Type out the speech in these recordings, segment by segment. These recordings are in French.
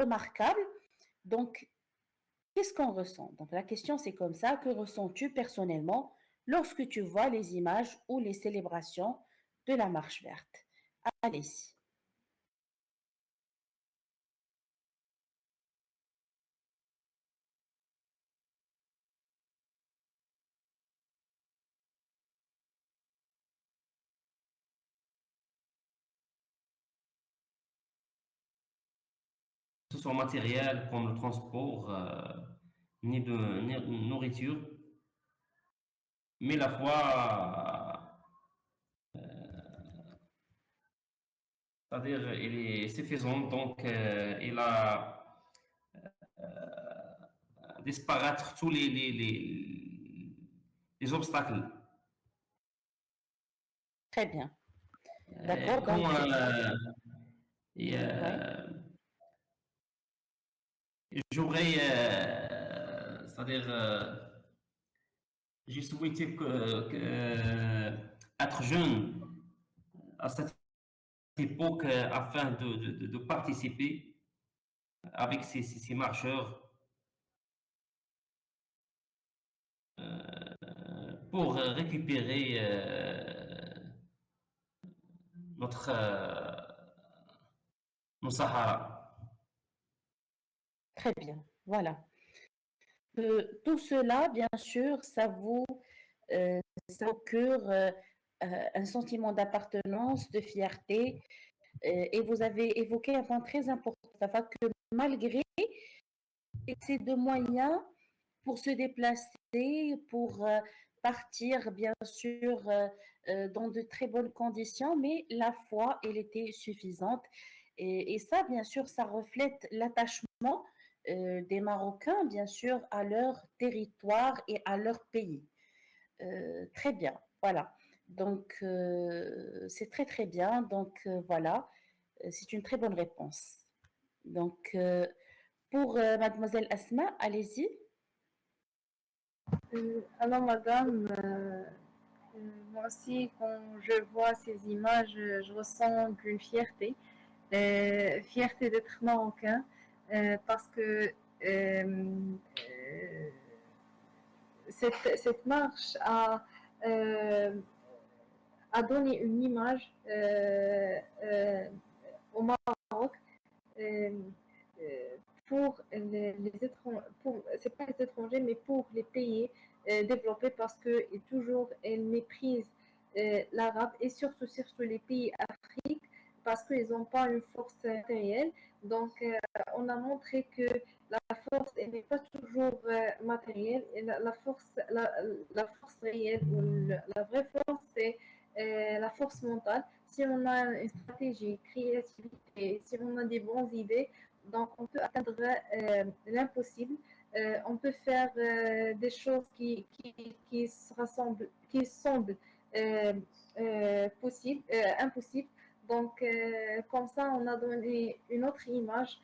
remarquable. Donc, qu'est-ce qu'on ressent? Donc, la question, c'est comme ça. Que ressens-tu personnellement lorsque tu vois les images ou les célébrations de la marche verte? Allez-y. Que ce soit matériel comme le transport, ni de nourriture, mais la foi, c'est-à-dire, elle est suffisante, donc elle a disparaître tous les obstacles. Très bien. D'accord. Quand Donc, et, ouais. j'aurais, c'est-à-dire, j'ai souhaité être jeune à cette époque afin de participer avec ces marcheurs pour récupérer notre nos Sahara. Très bien. Voilà. Tout cela, bien sûr, euh, ça vous procure un sentiment d'appartenance, de fierté. Et vous avez évoqué un point très important, ça fait que malgré ces deux moyens pour se déplacer, pour partir, bien sûr, dans de très bonnes conditions, mais la foi, elle était suffisante. Et ça, bien sûr, ça reflète l'attachement des Marocains, bien sûr, à leur territoire et à leur pays. Très bien, voilà. Donc, c'est très, très bien. Donc, voilà, c'est une très bonne réponse. Donc, pour mademoiselle Asma, allez-y. Alors, madame, moi aussi, quand je vois ces images, je ressens une fierté, fierté d'être marocain, parce que cette marche a donné une image au Maroc euh, euh, pour les étrangers, c'est pas les étrangers, mais pour les pays développés parce que toujours elles méprisent l'arabe et surtout les pays africains parce qu'ils n'ont pas une force matérielle. Donc, on a montré que la force elle n'est pas toujours matérielle. Et la force réelle ou la vraie force, c'est la force mentale. Si on a une stratégie, créativité, si on a des bonnes idées, donc on peut atteindre l'impossible. On peut faire des choses qui semblent impossibles. Donc, comme ça, on a donné une autre image,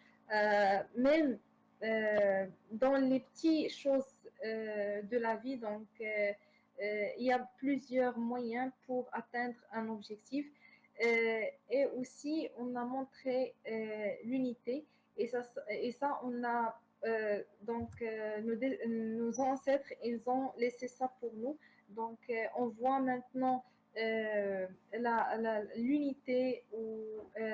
même dans les petites choses de la vie. Donc, il y a plusieurs moyens pour atteindre un objectif. Et aussi, on a montré l'unité. Et ça, on a nos ancêtres, ils ont laissé ça pour nous. Donc, on voit maintenant l'unité ou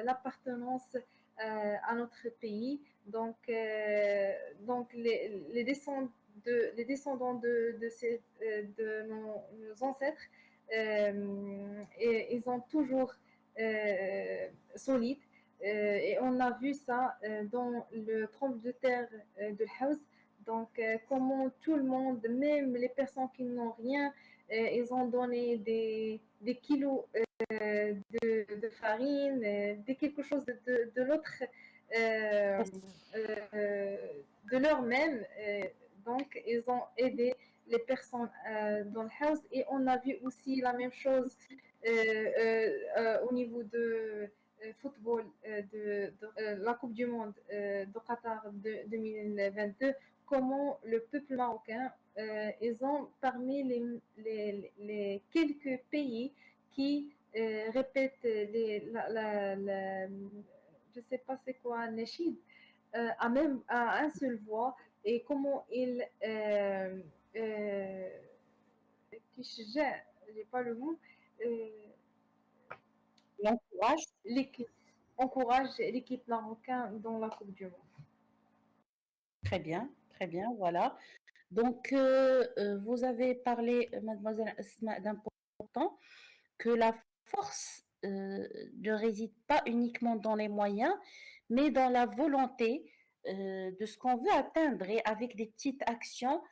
l'appartenance à notre pays. Donc les descendants de nos ancêtres, et ils sont toujours solides. Et on a vu ça dans le trompe de terre de House. Donc, comment tout le monde, même les personnes qui n'ont rien, ils ont donné des kilos de farine, de quelque chose de l'autre, euh, de leur même. Donc, ils ont aidé les personnes dans le house. Et on a vu aussi la même chose au niveau de football de la Coupe du Monde de Qatar 2022, comment le peuple marocain, ils ont parmi les quelques pays qui répètent je ne sais pas c'est quoi, Nechid. à un seul voix et comment il j'ai pas le mot, L'encourage. l'équipe encourage l'équipe marocaine dans la Coupe du Monde. Très bien, voilà. Donc, vous avez parlé, mademoiselle Asma, d'important, que la force ne réside pas uniquement dans les moyens, mais dans la volonté de ce qu'on veut atteindre. Et avec des petites actions,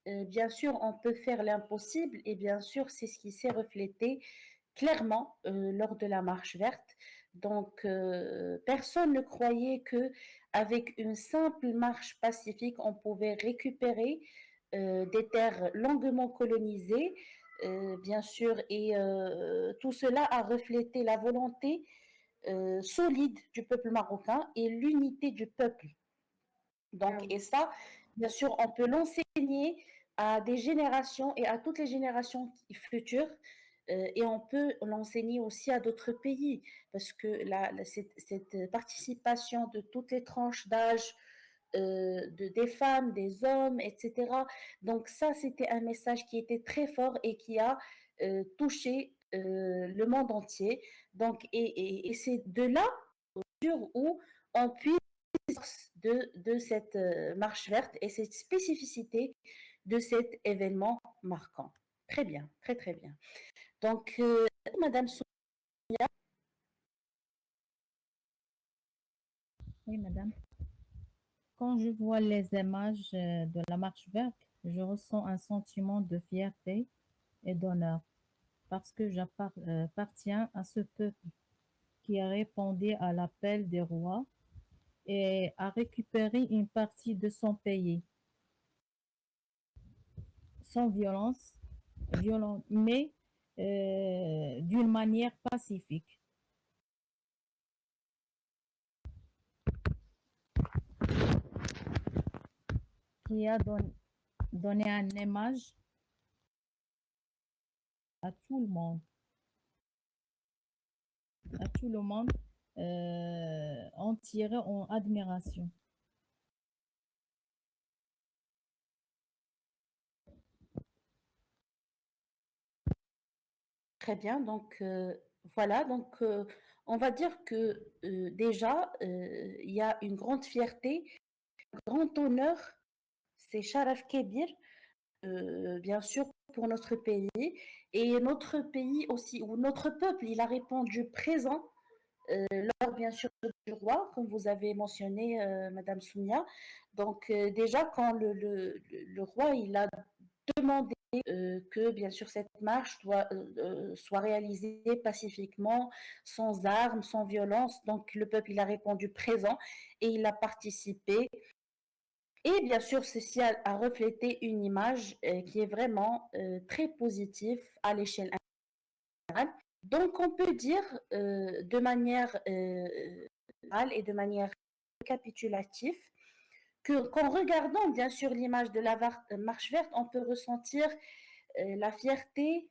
bien sûr, on peut faire l'impossible. Et bien sûr, c'est ce qui s'est reflété clairement lors de la marche verte. Donc, personne ne croyait que avec une simple marche pacifique, on pouvait récupérer des terres longuement colonisées, bien sûr, et tout cela a reflété la volonté solide du peuple marocain et l'unité du peuple. Donc, et ça, bien sûr, on peut l'enseigner à des générations et à toutes les générations futures. Et on peut l'enseigner aussi à d'autres pays parce que cette participation de toutes les tranches d'âge, des femmes, des hommes, etc. Donc ça, c'était un message qui était très fort et qui a touché le monde entier. Donc, et c'est de là où on puise de cette marche verte et cette spécificité de cet événement marquant. Très bien, très très bien. Donc, Madame Sonia. Oui, madame. Quand je vois les images de la marche verte, je ressens un sentiment de fierté et d'honneur parce que j'appartiens à ce peuple qui a répondu à l'appel des rois et a récupéré une partie de son pays sans violente, mais d'une manière pacifique. Qui a donné une image à tout le monde. À tout le monde en tirer en admiration. Très bien, donc voilà, donc on va dire que déjà, il y a une grande fierté, un grand honneur, c'est Sharaf Kebir, bien sûr, pour notre pays, et notre pays aussi, ou notre peuple, il a répondu présent lors, bien sûr, du roi, comme vous avez mentionné, Madame Soumia. Donc déjà, quand le roi, il a demandé que, bien sûr, cette marche soit réalisée pacifiquement, sans armes, sans violence. Donc, le peuple, il a répondu présent et il a participé. Et bien sûr, ceci a reflété une image qui est vraiment très positive à l'échelle internationale. Donc, on peut dire de manière et de manière récapitulative qu'en regardant bien sûr l'image de la marche verte, on peut ressentir la fierté,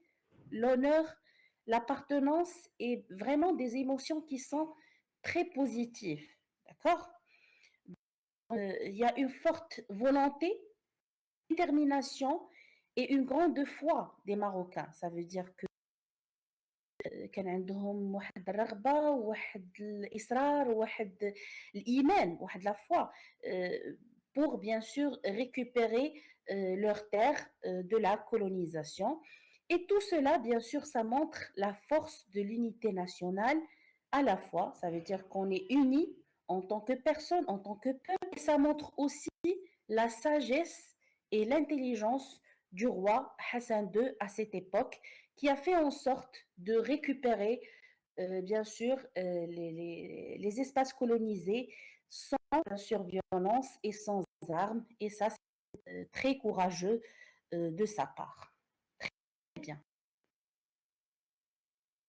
l'honneur, l'appartenance et vraiment des émotions qui sont très positives. D'accord? Il y a une forte volonté, détermination et une grande foi des Marocains. Ça veut dire que كان عندهم واحد الرغبة وواحد الإصرار وواحد الإيمان واحد la foi pour bien sûr récupérer leurs terres de la colonisation. Et tout cela, bien sûr, ça montre la force de l'unité nationale à la fois. Ça veut dire qu'on est unis en tant que personne, en tant que peuple. Et ça montre aussi la sagesse et l'intelligence du roi Hassan II à cette époque, qui a fait en sorte de récupérer, bien sûr, les espaces colonisés sans, bien sûr, violence et sans armes. Et ça, c'est très courageux de sa part. Très bien.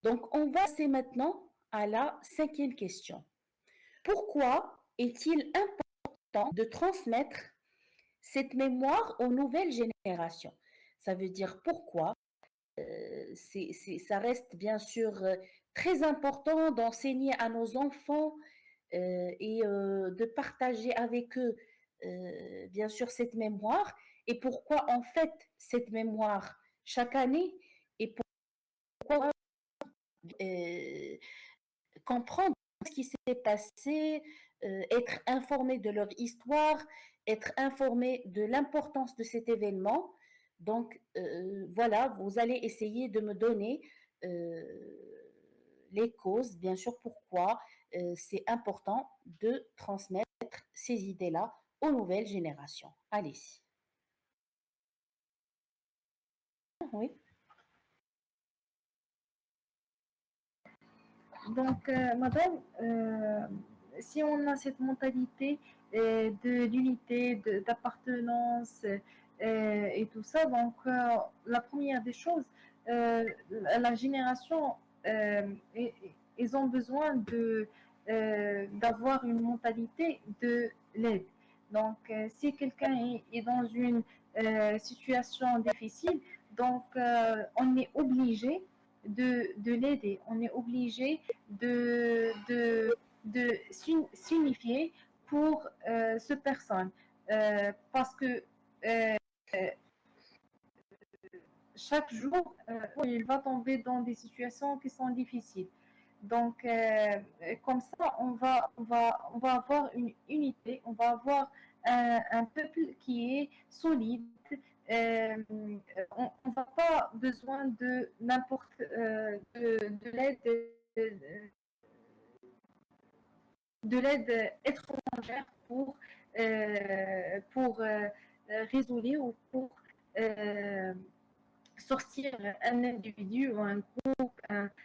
Donc, on va passer maintenant à la cinquième question. Pourquoi est-il important de transmettre cette mémoire aux nouvelles générations? Ça veut dire pourquoi ça reste bien sûr très important d'enseigner à nos enfants et de partager avec eux, bien sûr, cette mémoire et pourquoi on fête cette mémoire chaque année et pourquoi comprendre ce qui s'est passé, être informé de leur histoire, être informé de l'importance de cet événement. Donc, voilà, vous allez essayer de me donner les causes, bien sûr, pourquoi c'est important de transmettre ces idées-là aux nouvelles générations. Allez-y. Oui. Donc, madame, si on a cette mentalité de l'unité, d'appartenance et tout ça, donc la première des choses, la génération, ils ont besoin d'avoir une mentalité de l'aide. Donc, si quelqu'un est dans une situation difficile, donc on est obligé de l'aider. On est obligé de s'unifier pour cette personne. Parce que chaque jour, il va tomber dans des situations qui sont difficiles. Donc, comme ça, on va avoir une unité, on va avoir un peuple qui est solide. On n'a pas besoin de n'importe de l'aide de l'aide étrangère pour résoudre ou pour sortir un individu ou un groupe,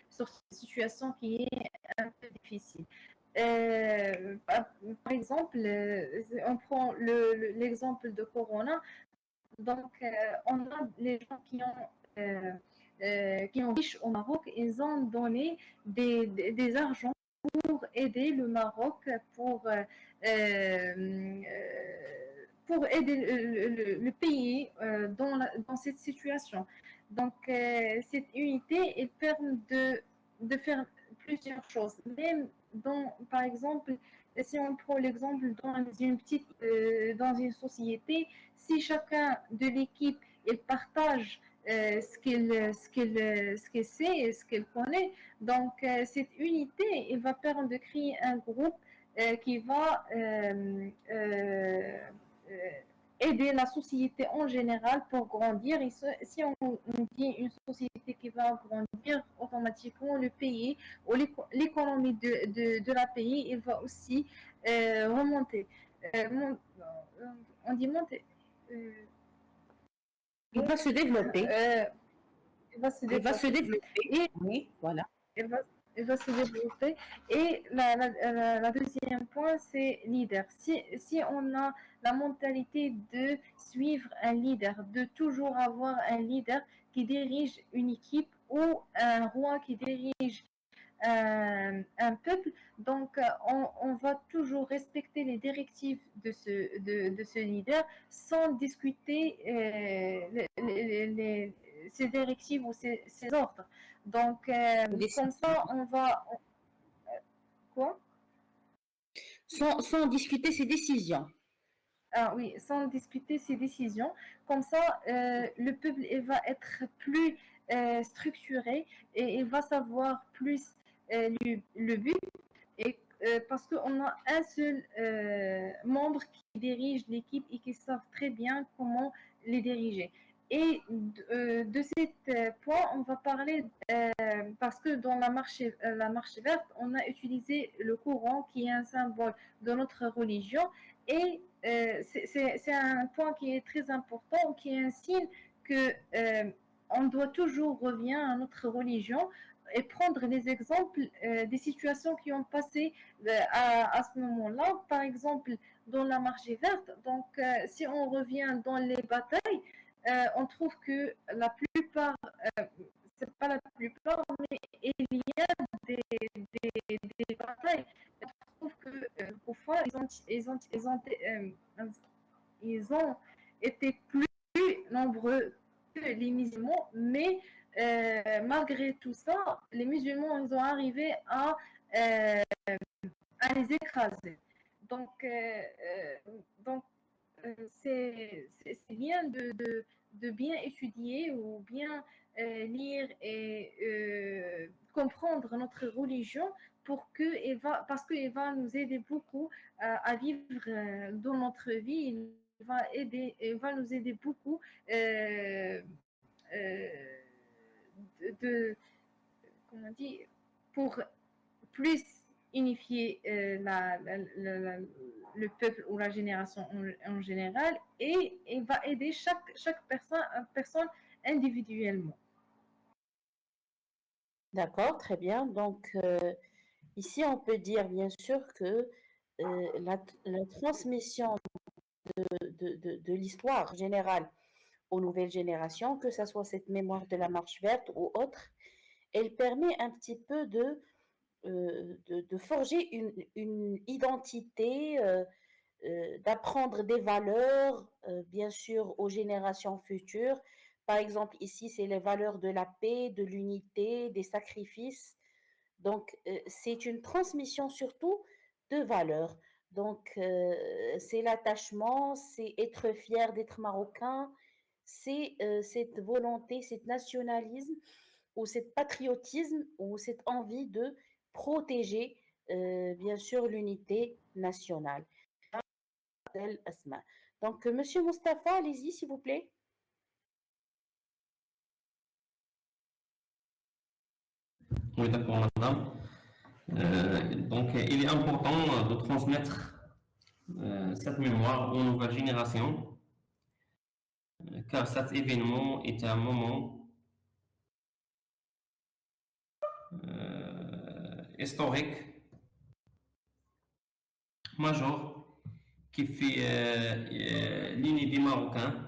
sortir d'une situation qui est un peu difficile. Par exemple, on prend l'exemple de Corona. Donc, on a les gens qui ont riches au Maroc, ils ont donné des argents pour aider le Maroc, pour aider le pays dans cette situation. Donc, cette unité, elle permet de faire plusieurs choses. Même par exemple, si on prend l'exemple dans une société, si chacun de l'équipe il partage ce qu'il sait et ce qu'il connaît, donc cette unité, il va permettre de créer un groupe qui va aider la société en général pour grandir. Et si on dit une société qui va grandir, automatiquement le pays ou l'économie de la pays, il va aussi remonter. On dit monter. Il va se développer. Il va se Il va se développer. développer. Oui, voilà. Il va se développer. Et la deuxième point, c'est leader. Si on a la mentalité de suivre un leader, de toujours avoir un leader qui dirige une équipe ou un roi qui dirige un peuple, donc on va toujours respecter les directives de ce leader sans discuter ces directives ou ces ordres. Donc, comme ça, on va... Quoi? Sans discuter ses décisions. Ah oui, sans discuter ses décisions. Comme ça, le peuple il va être plus structuré et il va savoir plus le but. Et, parce qu'on a un seul membre qui dirige l'équipe et qui savent très bien comment les diriger. Et de cet point, on va parler parce que dans la marche verte, on a utilisé le Coran qui est un symbole de notre religion et c'est un point qui est très important, qui est un signe que on doit toujours revenir à notre religion et prendre des exemples des situations qui ont passé à ce moment-là. Par exemple, dans la marche verte, donc si on revient dans les batailles, on trouve que la plupart, c'est pas la plupart, mais il y a des batailles. On trouve que parfois ils ont été plus nombreux que les musulmans, mais malgré tout ça, les musulmans ils ont arrivé à à les écraser. Donc, donc c'est bien de bien étudier ou bien lire et comprendre notre religion parce qu'il va nous aider beaucoup à vivre dans notre vie. Il va nous aider beaucoup de comment on dit, pour plus unifier le peuple ou la génération en général et il va aider chaque personne individuellement. D'accord, très bien. Donc, ici, on peut dire bien sûr que la transmission de l'histoire générale aux nouvelles générations, que ce soit cette mémoire de la marche verte ou autre, elle permet un petit peu de forger une identité, d'apprendre des valeurs, bien sûr, aux générations futures. Par exemple, ici, c'est les valeurs de la paix, de l'unité, des sacrifices. Donc, c'est une transmission surtout de valeurs. Donc, c'est l'attachement, c'est être fier d'être marocain, c'est cette volonté, cet nationalisme ou cet patriotisme ou cette envie de protéger, bien sûr, l'unité nationale. Donc, Monsieur Mustapha, allez-y, s'il vous plaît. Oui, d'accord, madame. Donc, il est important de transmettre cette mémoire aux nouvelles générations, car cet événement est un moment historique majeur qui fait l'unité marocaine.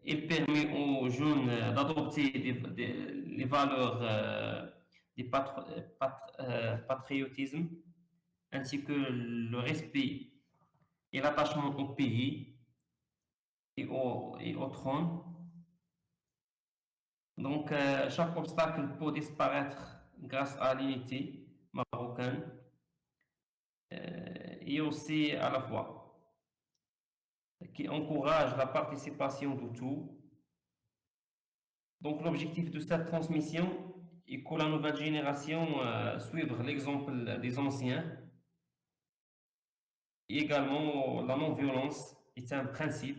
Il permet aux jeunes d'adopter les valeurs du patriotisme ainsi que le respect et l'attachement au pays et au trône. Donc, chaque obstacle peut disparaître grâce à l'unité marocaine et aussi à la fois qui encourage la participation de tous. Donc, l'objectif de cette transmission est que la nouvelle génération suive l'exemple des anciens. Et également, la non-violence est un principe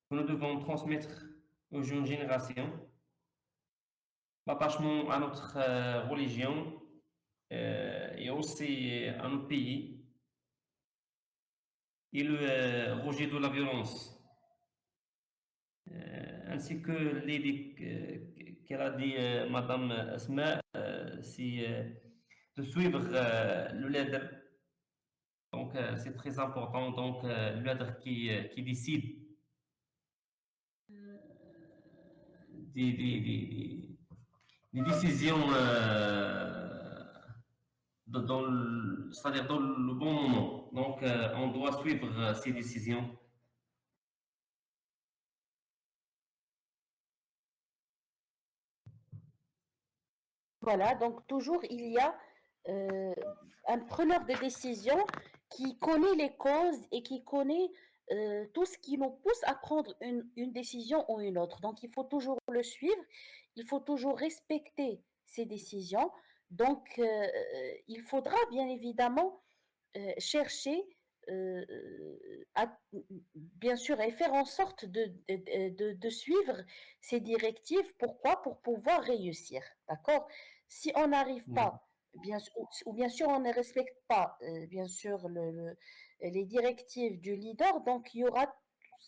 que nous devons transmettre aux jeunes générations. L'attachement à notre religion et aussi à notre pays et le rejet de la violence, ainsi que l'idée qu'elle a dit Madame Asma, c'est de suivre le leader. Donc, c'est très important. Donc, le leader qui décide des décisions c'est-à-dire dans le bon moment. Donc, on doit suivre ces décisions. Voilà, donc toujours il y a euh, un preneur de décision qui connaît les causes et qui connaît tout ce qui nous pousse à prendre une décision ou une autre. Donc il faut toujours le suivre, il faut toujours respecter ces décisions. Donc il faudra bien évidemment chercher euh, bien sûr, et faire en sorte de suivre ces directives. Pourquoi? Pour pouvoir réussir. D'accord? Si on n'arrive pas, bien sûr, ou bien sûr, on ne respecte pas, bien sûr, les directives du leader, donc il y aura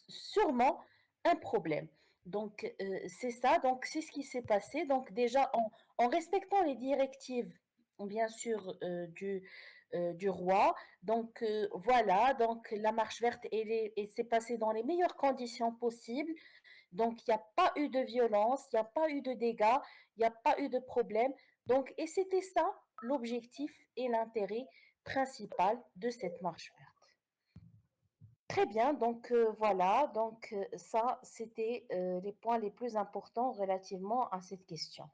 sûrement un problème. Donc, c'est ça. Donc, c'est ce qui s'est passé. Donc, déjà, en respectant les directives, bien sûr, du roi, donc voilà, donc la marche verte, elle s'est passée dans les meilleures conditions possibles. Donc il n'y a pas eu de violence, il n'y a pas eu de dégâts, il n'y a pas eu de problème. Donc, et c'était ça l'objectif et l'intérêt principal de cette marche verte. Très bien, donc voilà, donc ça c'était les points les plus importants relativement à cette question.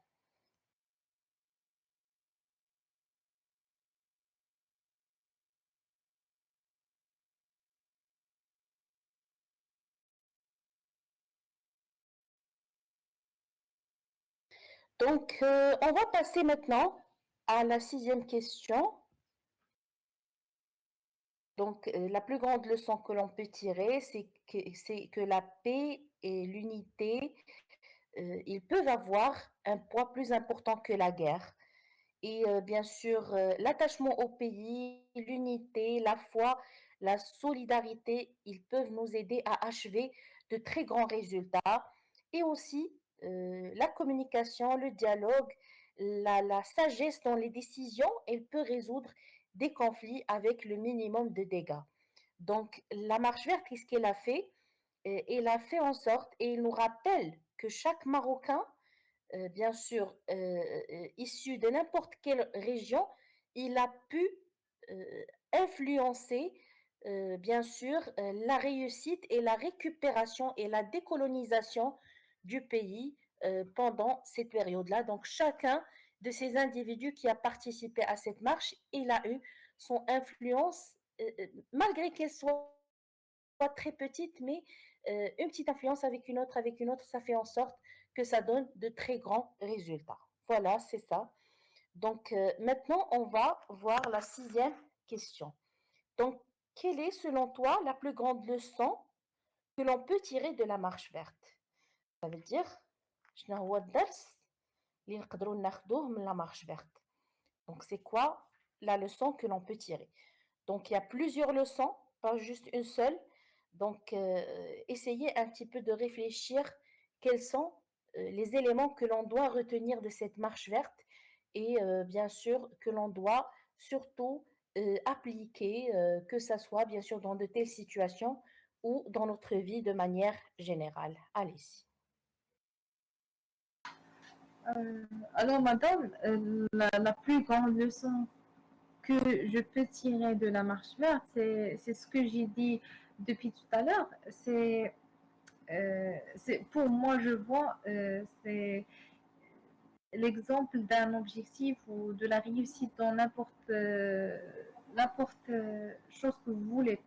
Donc, on va passer maintenant à la 6e question. Donc, la plus grande leçon que l'on peut tirer, c'est que la paix et l'unité, ils peuvent avoir un poids plus important que la guerre. Et bien sûr, l'attachement au pays, l'unité, la foi, la solidarité, ils peuvent nous aider à achever de très grands résultats. Et aussi, la communication, le dialogue, la sagesse dans les décisions, elle peut résoudre des conflits avec le minimum de dégâts. Donc, la marche verte, qu'est-ce qu'elle a fait? Elle a fait en sorte, et il nous rappelle que chaque Marocain, bien sûr, issu de n'importe quelle région, il a pu influencer, bien sûr, la réussite et la récupération et la décolonisation du pays pendant cette période-là. Donc, chacun de ces individus qui a participé à cette marche, il a eu son influence, malgré qu'elle soit très petite, mais une petite influence avec une autre, ça fait en sorte que ça donne de très grands résultats. Voilà, c'est ça. Donc maintenant, on va voir la 6e question. Donc, quelle est selon toi la plus grande leçon que l'on peut tirer de la marche verte? Ça veut dire, شنو هو الدرس اللي نقدروا ناخذوه من la marche verte. Donc, c'est quoi la leçon que l'on peut tirer? Donc, il y a plusieurs leçons, pas juste une seule. Donc, essayez un petit peu de réfléchir quels sont les éléments que l'on doit retenir de cette marche verte et bien sûr que l'on doit surtout appliquer, que ça soit bien sûr dans de telles situations ou dans notre vie de manière générale. Allez-y. Alors, madame, la plus grande leçon que je peux tirer de la marche verte, c'est ce que j'ai dit depuis tout à l'heure. Pour moi, je vois, c'est l'exemple d'un objectif ou de la réussite dans n'importe chose que vous voulez.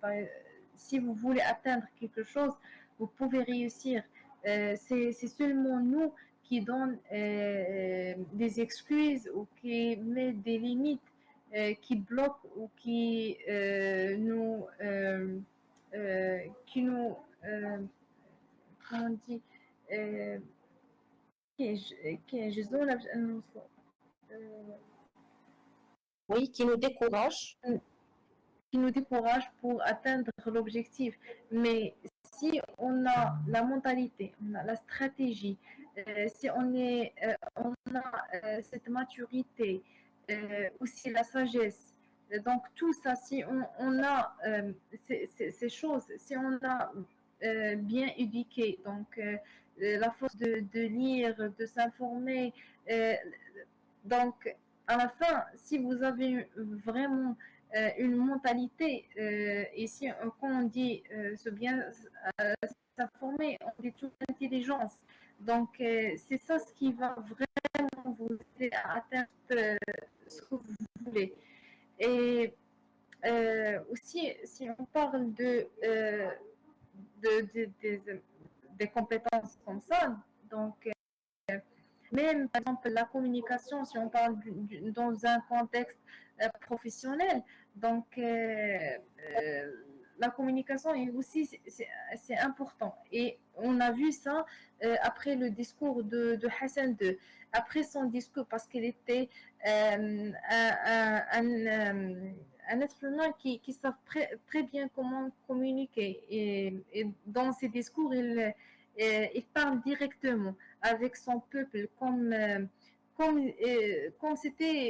Si vous voulez atteindre quelque chose, vous pouvez réussir. C'est seulement nous qui donnent des excuses ou qui met des limites, qui bloquent ou qui nous comment on dit كيعجزونا باش أننا نوصلوا Oui, qui nous décourage. qui nous découragent pour atteindre l'objectif. Mais si on a la mentalité, on a la stratégie, si on a cette maturité, aussi la sagesse, donc tout ça, si on a ces choses, si on a bien éduqué, donc la force de lire, de s'informer, donc à la fin, si vous avez vraiment une mentalité, ici, quand on dit se bien s'informer, on dit toute l'intelligence. Donc, c'est ça ce qui va vraiment vous aider à atteindre ce que vous voulez. Et aussi, si on parle des compétences comme ça, donc, même, par exemple, la communication, si on parle dans un contexte professionnel, donc la communication est aussi, c'est important. Et on a vu ça après le discours de Hassan II, après son discours, parce qu'il était un être humain qui savent très bien comment communiquer. Et dans ses discours, il parle directement avec son peuple comme c'était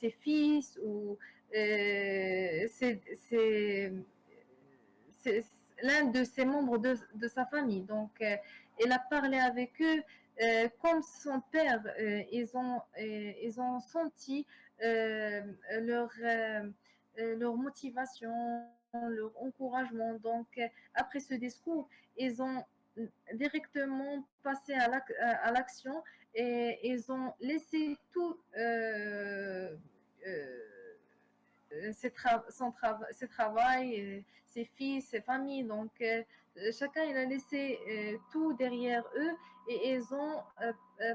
ses fils ou c'est l'un de ses membres de sa famille. Donc, il a parlé avec eux comme son père. Ils ont senti leur motivation, leur encouragement. Donc, après ce discours, ils ont directement passé à l'action et ils ont laissé tout ses travail, ses fils, ses familles. Donc, chacun il a laissé tout derrière eux et ils ont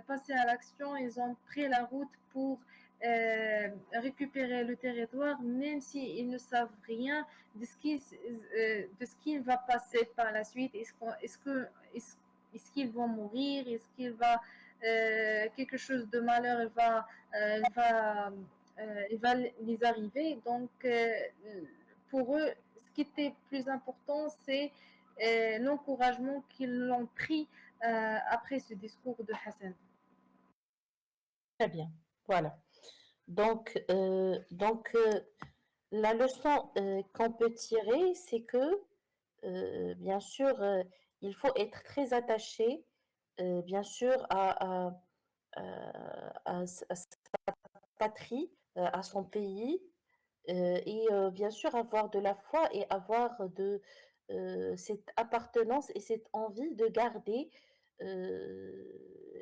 passé à l'action, ils ont pris la route pour récupérer le territoire, même s'ils ne savent rien de ce qu'il va passer par la suite. Est-ce qu'ils vont mourir? Est-ce qu'il va quelque chose de malheur il va les arriver. Donc, pour eux, ce qui était plus important, c'est l'encouragement qu'ils ont pris après ce discours de Hassan. Très bien. Voilà. Donc, la leçon qu'on peut tirer, c'est que, bien sûr, il faut être très attaché, bien sûr, à sa patrie, à son pays, et bien sûr avoir de la foi et avoir cette appartenance et cette envie de garder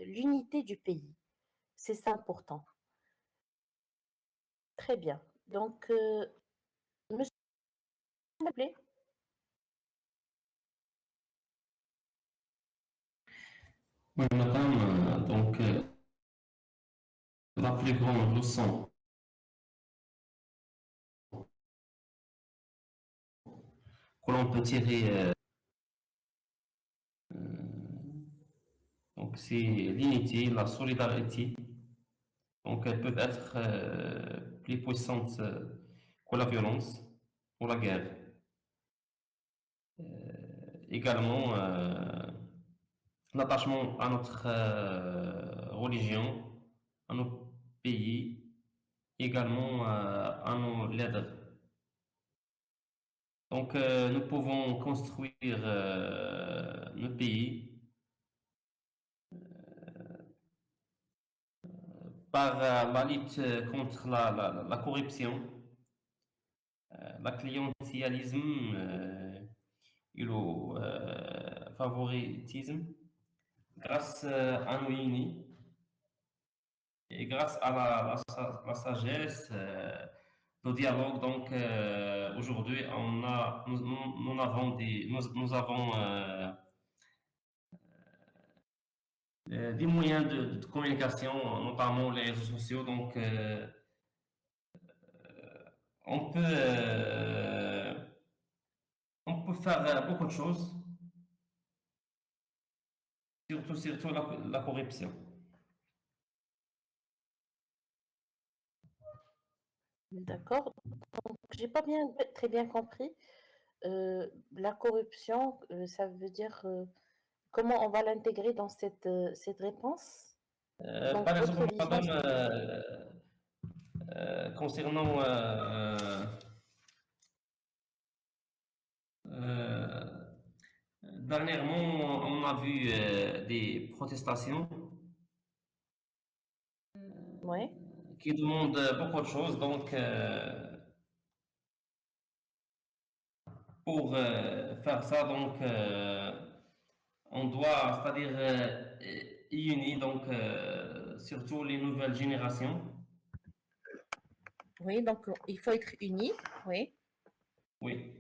l'unité du pays. C'est ça important. Très bien. Donc, monsieur, s'il vous plaît. Oui, madame, donc la plus grande leçon que l'on peut tirer, donc c'est l'unité, la solidarité. Donc elles peuvent être plus puissantes que la violence ou la guerre. Également, l'attachement à notre religion, à nos pays, également à nos leaders. Donc, nous pouvons construire nos pays par la lutte contre la corruption, la clientélisme et le favoritisme, grâce à nos unis et grâce à la sagesse, le dialogue. Donc, aujourd'hui, nous avons des moyens de communication, notamment les réseaux sociaux. Donc, on peut, euh, on peut faire beaucoup de choses, surtout la corruption. D'accord. Donc, j'ai pas très bien compris. La corruption, ça veut dire comment on va l'intégrer dans cette réponse? Donc, Par votre exemple, vision, madame, concernant euh, dernièrement, on a vu des protestations oui. qui demandent beaucoup de choses. Donc, pour faire ça, donc, on doit, c'est-à-dire, unir, donc, surtout les nouvelles générations. Oui, donc il faut être unis. Oui. Oui.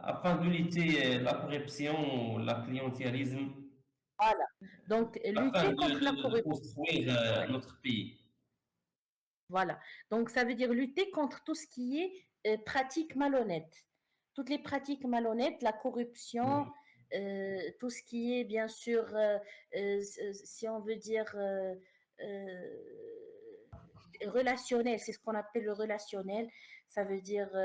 Afin de lutter la corruption, le clientélisme, Voilà. Donc, afin lutter contre la de corruption. construire notre pays. Voilà. Donc, ça veut dire lutter contre tout ce qui est pratique malhonnête. Toutes les pratiques malhonnêtes, la corruption, Oui. tout ce qui est, bien sûr, si on veut dire, euh, relationnel, c'est ce qu'on appelle le relationnel. Ça veut dire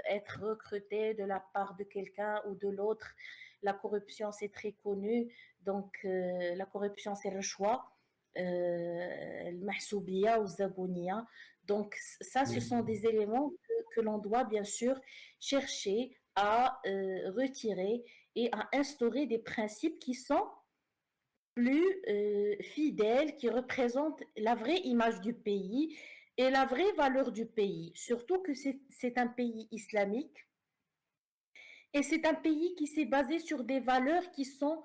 être recruté de la part de quelqu'un ou de l'autre. La corruption, c'est très connu. Donc, la corruption, c'est le choix. Le mahsoubiya ou zabouniya. Donc, ça, ce Oui. sont des éléments que l'on doit bien sûr chercher à retirer et à instaurer des principes qui sont plus fidèles, qui représentent la vraie image du pays et la vraie valeur du pays. Surtout que c'est un pays islamique et c'est un pays qui s'est basé sur des valeurs qui sont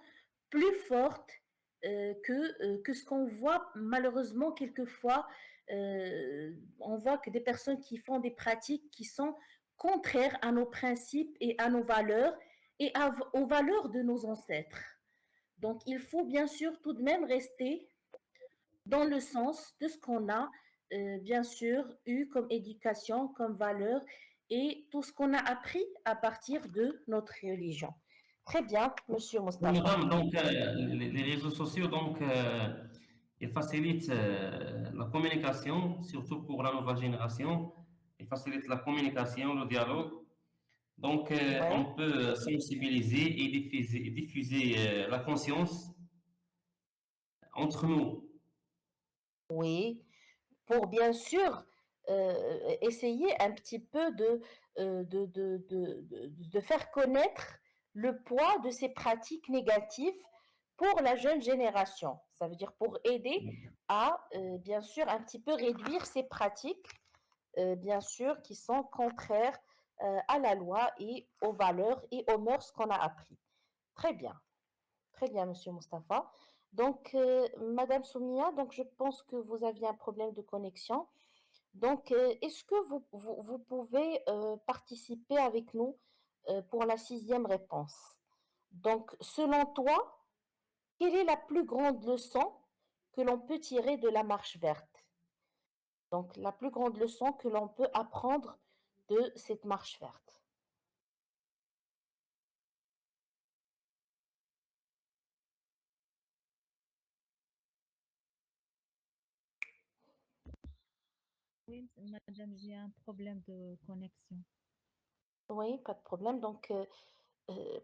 plus fortes que ce qu'on voit malheureusement quelquefois on voit que des personnes qui font des pratiques qui sont contraires à nos principes et à nos valeurs et aux valeurs de nos ancêtres. Donc, il faut bien sûr tout de même rester dans le sens de ce qu'on a, bien sûr, eu comme éducation, comme valeur et tout ce qu'on a appris à partir de notre religion. Très bien, Monsieur Oui, Mostafa. madame, donc les réseaux sociaux, donc, ils facilitent la communication, surtout pour la nouvelle génération. Ils facilitent la communication, le dialogue. Donc, Ouais, on peut sensibiliser et diffuser la conscience entre nous. oui, pour bien sûr essayer un petit peu de faire connaître le poids de ces pratiques négatives pour la jeune génération. Ça veut dire pour aider à, bien sûr, un petit peu réduire ces pratiques, bien sûr, qui sont contraires à la loi et aux valeurs et aux mœurs qu'on a appris. Très bien, Monsieur Mustapha. Donc, Madame Soumia, donc je pense que vous aviez un problème de connexion. Donc, est-ce que vous pouvez participer avec nous pour la sixième réponse? Donc, selon toi, quelle est la plus grande leçon que l'on peut tirer de la marche verte? Donc, la plus grande leçon que l'on peut apprendre de cette marche verte. Oui, madame, j'ai un problème de connexion. Oui, pas de problème. Donc,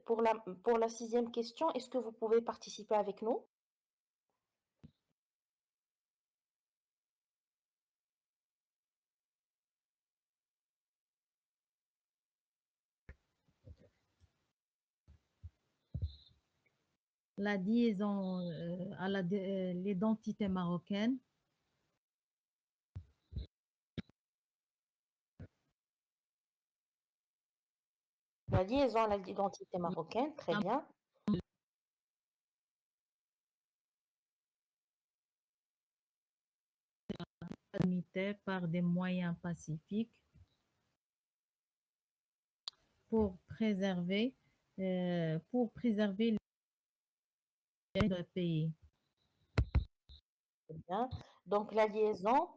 pour la sixième question, est-ce que vous pouvez participer avec nous? La liaison à l'identité marocaine, La liaison à l'identité marocaine, très bien. l'unité par des moyens pacifiques pour préserver le pays. Très bien. Donc, la liaison,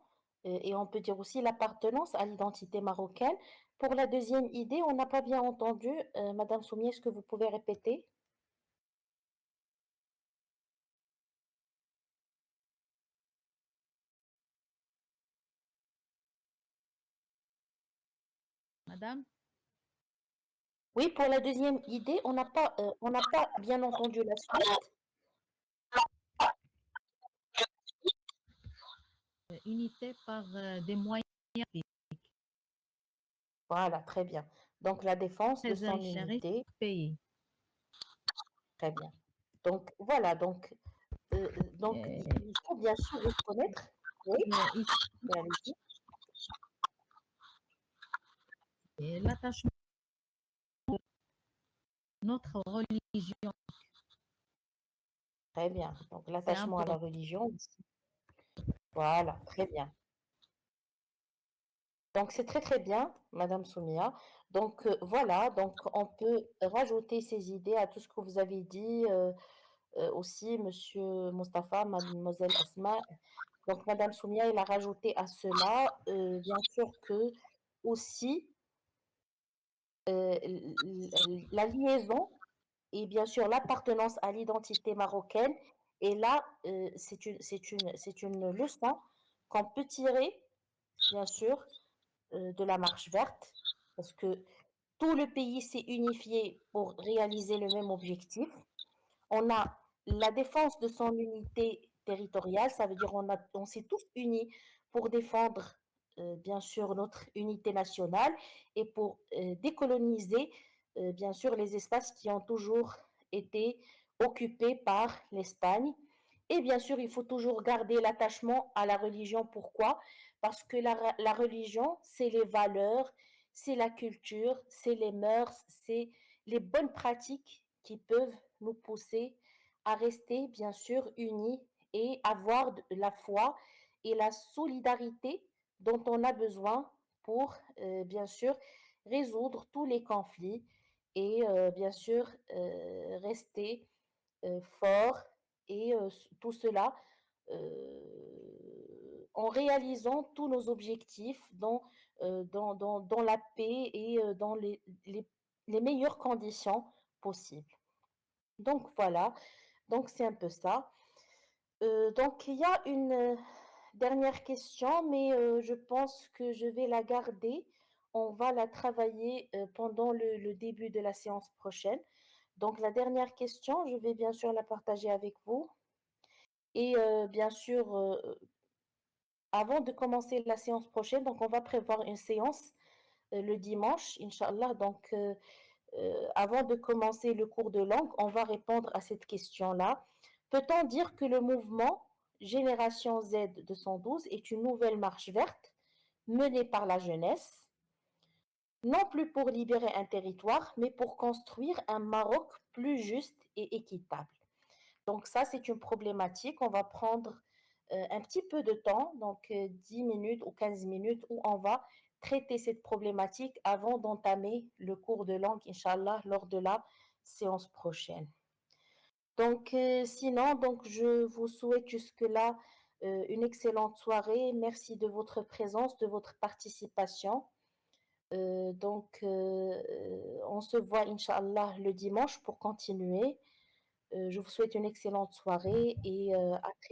et on peut dire aussi l'appartenance à l'identité marocaine. Pour la deuxième idée, on n'a pas bien entendu. Madame Soumier, est-ce que vous pouvez répéter? Madame, Oui, pour la deuxième idée, on n'a pas bien entendu la suite. unité par des moyens Voilà, très bien. Donc, la défense de son préserver unité, le pays. très bien. Donc, voilà, donc Euh, il faut bien sûr reconnaître. Oui, ici, allez-y. l'attachement à notre religion, Très bien. Donc, c'est l'attachement à la important. religion aussi. Voilà, très bien. Donc, c'est très très bien, Madame Soumia. Donc, voilà, donc on peut rajouter ces idées à tout ce que vous avez dit, aussi, Monsieur Mustapha, Mademoiselle Asma. Donc, Madame Soumia, elle a rajouté à cela, bien sûr que aussi la liaison et bien sûr l'appartenance à l'identité marocaine. Et là, c'est une leçon qu'on peut tirer, bien sûr, de la marche verte, parce que tout le pays s'est unifié pour réaliser le même objectif. On a la défense de son unité territoriale, ça veut dire on s'est tous unis pour défendre, bien sûr, notre unité nationale et pour décoloniser, bien sûr, les espaces qui ont toujours été occupés par l'Espagne. Et bien sûr, il faut toujours garder l'attachement à la religion. Pourquoi? Parce que la religion, c'est les valeurs, c'est la culture, c'est les mœurs, c'est les bonnes pratiques qui peuvent nous pousser à rester, bien sûr, unis et avoir de la foi et la solidarité dont on a besoin pour, bien sûr, résoudre tous les conflits et bien sûr, rester fort et tout cela en réalisant tous nos objectifs dans la paix et dans les meilleures conditions possibles. Donc voilà, donc c'est un peu ça. Donc il y a une dernière question, mais je pense que je vais la garder. On va la travailler pendant le début de la séance prochaine. Donc la dernière question, je vais bien sûr la partager avec vous. Et bien sûr, avant de commencer la séance prochaine, donc on va prévoir une séance le dimanche, Inch'Allah. Donc avant de commencer le cours de langue, on va répondre à cette question-là. Peut-on dire que le mouvement Génération Z 212 est une nouvelle marche verte menée par la jeunesse, non plus pour libérer un territoire, mais pour construire un Maroc plus juste et équitable? Donc ça, c'est une problématique. On va prendre un petit peu de temps, donc 10 minutes ou 15 minutes, où on va traiter cette problématique avant d'entamer le cours de langue, Inch'Allah, lors de la séance prochaine. Donc sinon, donc, je vous souhaite jusque-là une excellente soirée. Merci de votre présence, de votre participation. Donc, on se voit, Inch'Allah, le dimanche pour continuer. Je vous souhaite une excellente soirée et à très